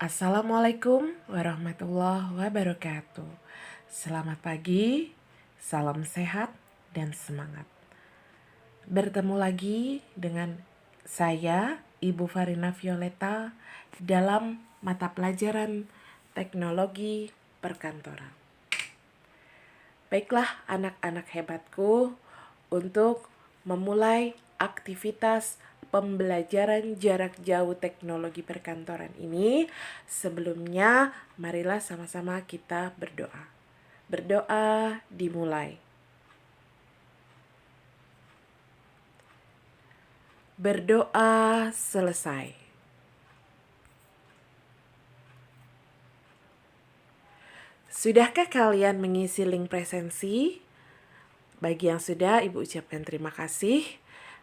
Assalamualaikum warahmatullahi wabarakatuh. Selamat pagi, salam sehat dan semangat. Bertemu lagi dengan saya, Ibu Farina Violeta, dalam mata pelajaran teknologi perkantoran. Baiklah anak-anak hebatku, untuk memulai aktivitas pembelajaran jarak jauh teknologi perkantoran ini, sebelumnya marilah sama-sama kita berdoa. Berdoa dimulai. Berdoa selesai. Sudahkah kalian mengisi link presensi? Bagi yang sudah, Ibu ucapkan terima kasih.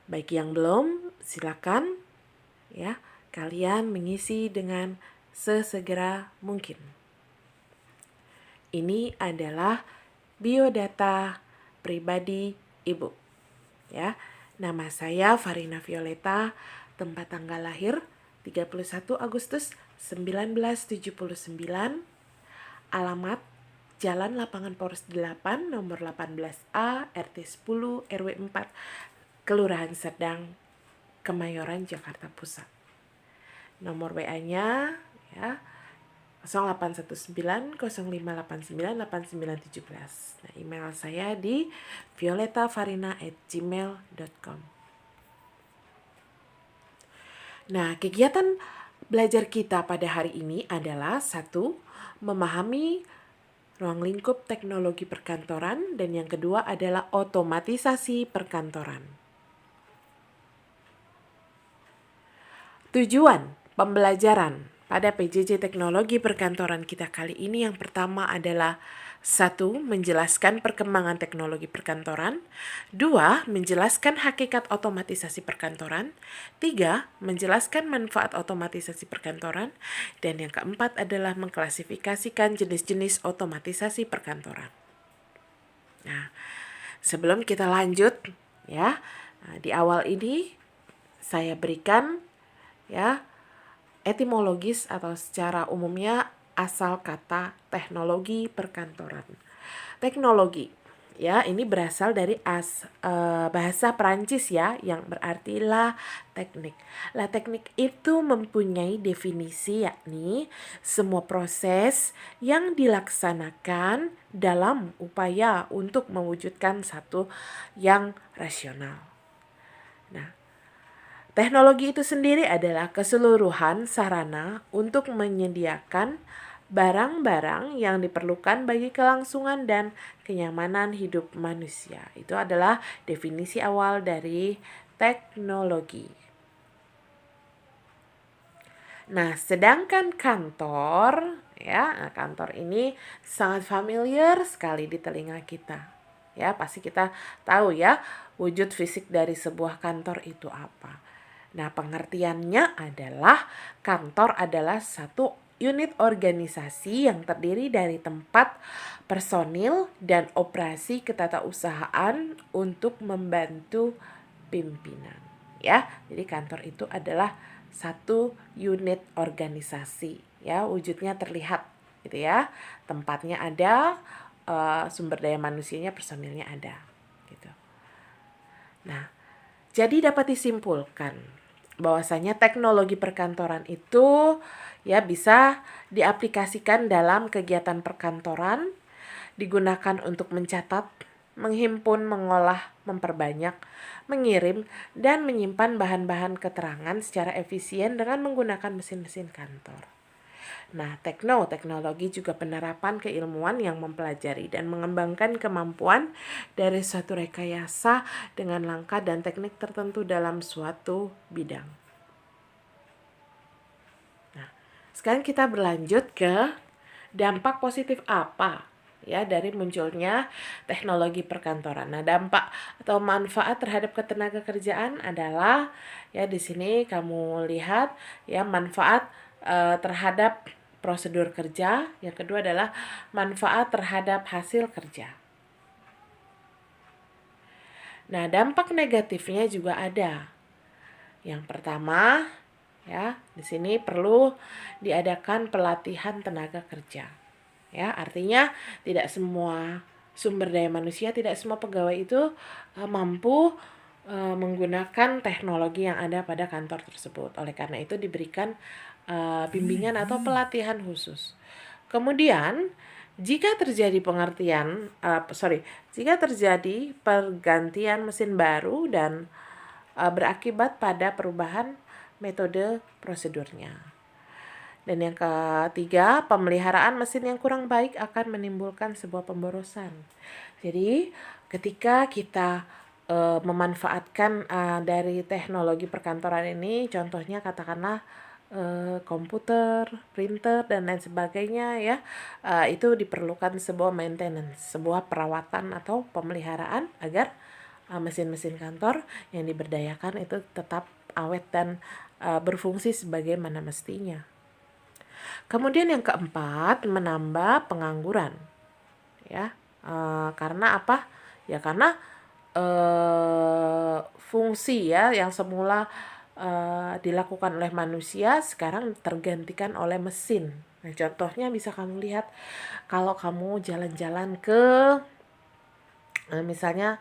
Bagi yang belum, silakan ya, kalian mengisi dengan sesegera mungkin. Ini adalah biodata pribadi Ibu. Ya, nama saya Farina Violeta, tempat tanggal lahir 31 Agustus 1979, alamat Jalan Lapangan Poros 8, nomor 18A, RT 10, RW 4, Kelurahan Serdang, Kemayoran, Jakarta Pusat. Nomor WA-nya ya 081905898917. Nah, email saya di violetafarina@gmail.com. Nah, kegiatan belajar kita pada hari ini adalah 1. Memahami ruang lingkup teknologi perkantoran, dan yang kedua adalah otomatisasi perkantoran. Tujuan pembelajaran pada PJJ Teknologi Perkantoran kita kali ini yang pertama adalah 1. Menjelaskan perkembangan teknologi perkantoran. 2. Menjelaskan hakikat otomatisasi perkantoran. 3. Menjelaskan manfaat otomatisasi perkantoran. Dan yang keempat adalah mengklasifikasikan jenis-jenis otomatisasi perkantoran. Nah, sebelum kita lanjut ya, di awal ini saya berikan ya etimologis atau secara umumnya asal kata teknologi perkantoran. Teknologi ya, ini berasal dari bahasa Perancis ya, yang berarti la teknik. La teknik itu mempunyai definisi, yakni semua proses yang dilaksanakan dalam upaya untuk mewujudkan satu yang rasional. Nah, teknologi itu sendiri adalah keseluruhan sarana untuk menyediakan barang-barang yang diperlukan bagi kelangsungan dan kenyamanan hidup manusia. Itu adalah definisi awal dari teknologi. Nah, sedangkan kantor, ya, kantor ini sangat familiar sekali di telinga kita. Ya, pasti kita tahu ya, wujud fisik dari sebuah kantor itu apa. Nah, pengertiannya adalah kantor adalah satu unit organisasi yang terdiri dari tempat, personil, dan operasi ketatausahaan untuk membantu pimpinan. Ya, jadi kantor itu adalah satu unit organisasi. Ya, wujudnya terlihat gitu ya. Tempatnya ada, sumber daya manusianya, personilnya ada gitu. Nah, jadi dapat disimpulkan bahwasanya teknologi perkantoran itu ya bisa diaplikasikan dalam kegiatan perkantoran, digunakan untuk mencatat, menghimpun, mengolah, memperbanyak, mengirim, dan menyimpan bahan-bahan keterangan secara efisien dengan menggunakan mesin-mesin kantor. Nah, teknologi juga penerapan keilmuan yang mempelajari dan mengembangkan kemampuan dari suatu rekayasa dengan langkah dan teknik tertentu dalam suatu bidang. Nah, sekarang kita berlanjut ke dampak positif apa ya dari munculnya teknologi perkantoran. Nah, dampak atau manfaat terhadap ketenaga kerjaan adalah ya di sini kamu lihat ya manfaat terhadap prosedur kerja. Yang kedua adalah manfaat terhadap hasil kerja. Nah, dampak negatifnya juga ada. Yang pertama Ya, di sini perlu diadakan pelatihan tenaga kerja. Ya, artinya tidak semua sumber daya manusia, tidak semua pegawai itu mampu menggunakan teknologi yang ada pada kantor tersebut. Oleh karena itu diberikan bimbingan atau pelatihan khusus. Kemudian jika terjadi jika terjadi pergantian mesin baru dan berakibat pada perubahan metode prosedurnya. Dan yang ketiga, pemeliharaan mesin yang kurang baik akan menimbulkan sebuah pemborosan. Jadi, ketika kita memanfaatkan dari teknologi perkantoran ini, contohnya katakanlah komputer, printer dan lain sebagainya ya, itu diperlukan sebuah maintenance, sebuah perawatan atau pemeliharaan agar mesin-mesin kantor yang diberdayakan itu tetap awet dan berfungsi sebagaimana mestinya. Kemudian yang keempat, menambah pengangguran. Ya, karena apa? Ya karena fungsi ya yang semula dilakukan oleh manusia sekarang tergantikan oleh mesin. Nah, contohnya bisa kamu lihat kalau kamu jalan-jalan ke misalnya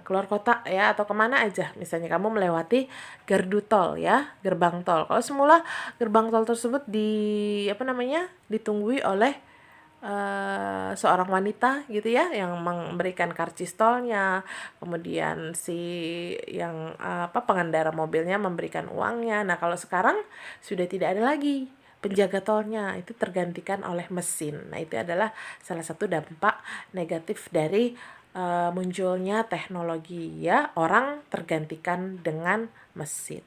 keluar kota ya atau kemana aja, misalnya kamu melewati gardu tol ya, gerbang tol. Kalau semula gerbang tol tersebut ditunggui oleh seorang wanita gitu ya, yang memberikan karcis tolnya, kemudian si yang pengendara mobilnya memberikan uangnya. Nah, kalau sekarang sudah tidak ada lagi penjaga tolnya, itu tergantikan oleh mesin. Nah, itu adalah salah satu dampak negatif dari munculnya teknologi ya, orang tergantikan dengan mesin.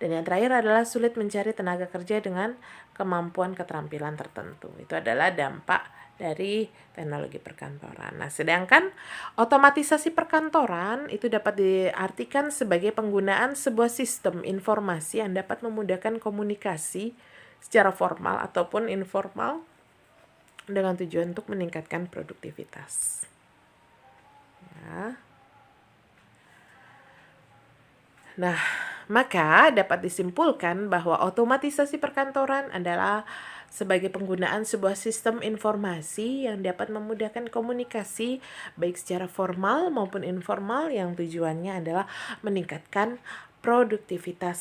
Dan yang terakhir adalah sulit mencari tenaga kerja dengan kemampuan keterampilan tertentu. Itu adalah dampak dari teknologi perkantoran. Nah, sedangkan otomatisasi perkantoran itu dapat diartikan sebagai penggunaan sebuah sistem informasi yang dapat memudahkan komunikasi secara formal ataupun informal dengan tujuan untuk meningkatkan produktivitas. Ya. Nah, maka dapat disimpulkan bahwa otomatisasi perkantoran adalah sebagai penggunaan sebuah sistem informasi yang dapat memudahkan komunikasi baik secara formal maupun informal yang tujuannya adalah meningkatkan produktivitas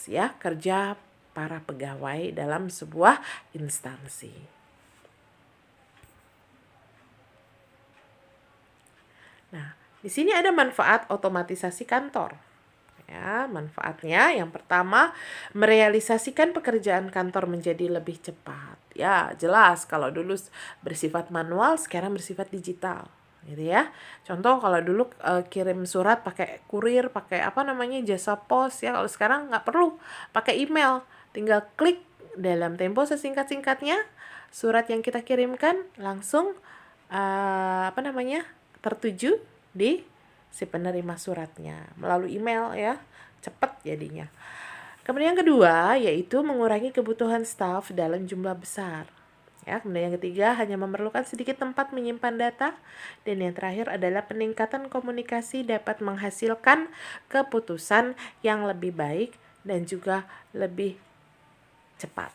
ya kerja para pegawai dalam sebuah instansi. Nah, di sini ada manfaat otomatisasi kantor. Ya, manfaatnya yang pertama, merealisasikan pekerjaan kantor menjadi lebih cepat. Ya, jelas kalau dulu bersifat manual, sekarang bersifat digital. Gitu ya. Contoh kalau dulu kirim surat pakai kurir, pakai jasa pos ya. Kalau sekarang nggak perlu pakai email, tinggal klik dalam tempo sesingkat-singkatnya, surat yang kita kirimkan langsung tertuju di si penerima suratnya melalui email ya, cepat jadinya. Kemudian yang kedua yaitu mengurangi kebutuhan staf dalam jumlah besar. Ya, kemudian yang ketiga hanya memerlukan sedikit tempat menyimpan data, dan yang terakhir adalah peningkatan komunikasi dapat menghasilkan keputusan yang lebih baik dan juga lebih cepat.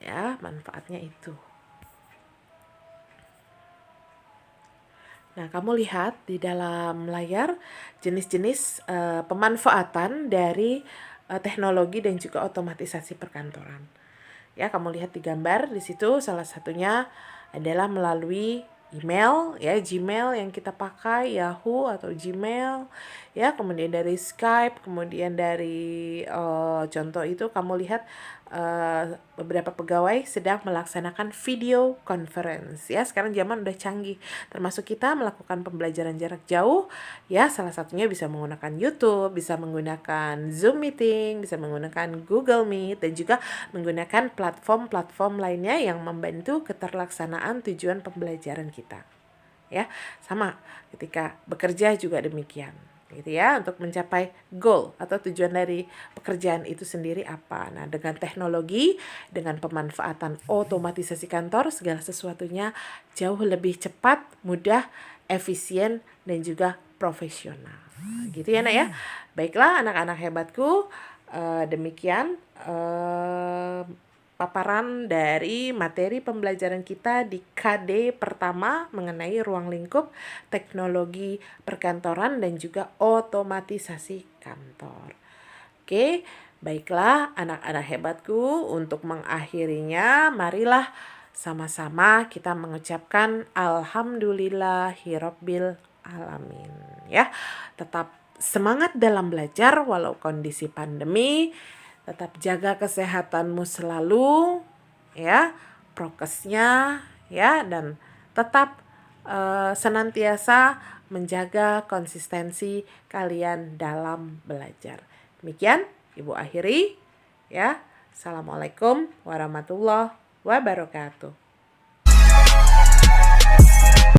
Ya, manfaatnya itu. Nah, kamu lihat di dalam layar jenis-jenis pemanfaatan dari teknologi dan juga otomatisasi perkantoran. Ya, kamu lihat di gambar di situ salah satunya adalah melalui email ya, Gmail yang kita pakai, Yahoo atau Gmail ya, kemudian dari Skype, kemudian dari contoh itu kamu lihat beberapa pegawai sedang melaksanakan video conference ya. Sekarang zaman udah canggih, termasuk kita melakukan pembelajaran jarak jauh ya, salah satunya bisa menggunakan YouTube, bisa menggunakan Zoom meeting, bisa menggunakan Google Meet, dan juga menggunakan platform-platform lainnya yang membantu keterlaksanaan tujuan pembelajaran kita. Ya, sama ketika bekerja juga demikian. Gitu ya, untuk mencapai goal atau tujuan dari pekerjaan itu sendiri apa. Nah, dengan teknologi, dengan pemanfaatan otomatisasi kantor, segala sesuatunya jauh lebih cepat, mudah, efisien, dan juga profesional. Gitu ya nak ya. Baiklah anak-anak hebatku, demikian paparan dari materi pembelajaran kita di KD pertama mengenai ruang lingkup teknologi perkantoran dan juga otomatisasi kantor. Oke, baiklah anak-anak hebatku, untuk mengakhirinya marilah sama-sama kita mengucapkan alhamdulillahirabbil alamin ya. Tetap semangat dalam belajar walau kondisi pandemi. Tetap jaga kesehatanmu selalu ya, prokesnya ya, dan tetap senantiasa menjaga konsistensi kalian dalam belajar. Demikian Ibu akhiri ya. Assalamualaikum warahmatullahi wabarakatuh.